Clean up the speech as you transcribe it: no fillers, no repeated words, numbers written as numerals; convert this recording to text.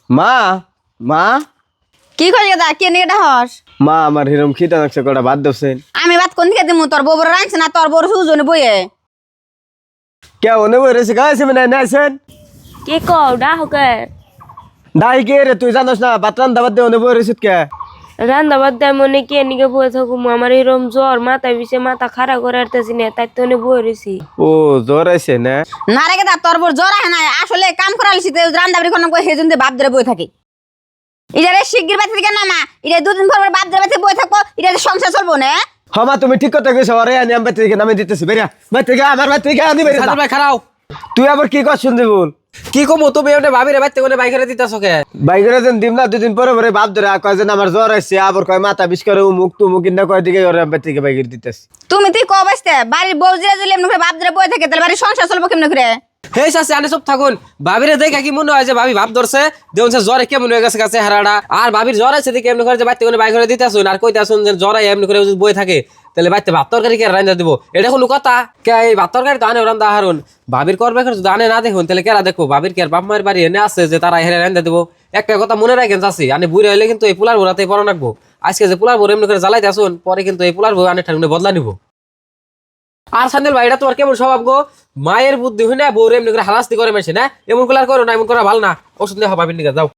মা মা কি করি দা কে নিয়ে এটা হস মা আমার হিরম খিদা লাগছে কটা ভাত দেছেন আমি বাত কোন দিকে দিমু তোর বউর রাখছ না তোর বউর সুজনে বইয়ে কে ওনে বই রেছে গাইছে মানে নাইছেন কে কও ডা হকে দাই কে রে তুই জানোস না ভাত রান্দা বাদ দে ওনে বই রেছিস কে রান্না বাদ দেয় মনে কে নিকে বয়ে থাকুম আমার এরম জ্বর মাথায় বিষে মাথা খারাপ করে আরতেছি না তাই তো বয়ে রয়েছি ও জ্বর আইছে না না রে দা তোর বউর জ্বর আহে না আসলে কাম করালিছি তে রান্দাবরি কোন কই হেজুন দে বাপ ধরে বই থাকে ইদারে শিগগির বাতি থেকে নামা ইরে দুদিন পর বাপ ধরে বাতি বই থাকবো ইরে সংসার চলবো না হমা তুমি ঠিক কথা কইছো আরে আমি বাতি থেকে নামে দিতেছি বেরিয়া বাতি থেকে আমার বাতি থেকে আনি বেরিয়া সাদুল ভাই খারাও তুই আবার কি কর শুনবি বল কি কমু তুমি ওটা ভাবিরে বাইতে কোনে বাইকেরে দিতাছো কে বাইরে যেন দিম না দুদিন পরে পরে বাপ ধরে কয় যে আমার জ্বর আইছে আবার কয় মাথা বিষ করে মুখ তুমুক কিনা কয় দিকে ওরে বাতি থেকে বাইরে দিতেছি তুমি তুই কও বাসতে বাড়ির বউ জিরা জুলি এমনি করে বাপ ধরে বই থাকে তাহলে বাড়ির সংসার চলবো কেমনে করে হে শাসি আনে সব থাকুন ভাবিরে দেখে কি মনে হয় যে ভাবি ভাব ধরছে দেউন সে জ্বরে কেমন হয়ে গেছে কাছে হারাড়া আর ভাবির জ্বর আছে দেখে এমনি করে যে বাইতে কোনে বাইকেরে দিতাছুন আর কইতাছুন যে জ্বর আই এমনি করে যদি বই থাকে তাহলে বাইতে ভাত তরকারি কে রান্না দিব এটা কোনো কথা কে এই ভাত তরকারি তো আনে রান্দা হারুন ভাবির করবে যদি আনে না দেখুন তাহলে কেরা দেখো ভাবির কে বাপ মায়ের বাড়ি এনে আছে যে তারা হেরে রান্না দিব একটা কথা মনে রাখেন চাষি আনে বুড়ি হইলে কিন্তু এই পোলার ভোরাতে পড়া রাখবো আজকে যে পোলার ভোর এমনি করে জ্বালাইতে আসুন পরে কিন্তু এই পোলার ভোর আনে ঠাকুনে বদলা নিব আর সান্দেল ভাই এটা তোমার কেমন স্বভাব গো মায়ের বুদ্ধি হয় না বউরে এমনি করে হালাস্তি করে মেশে না এমন করে আর করো না এমন করা ভালো না ওষুধ নিয়ে ভাবির নিকে যাও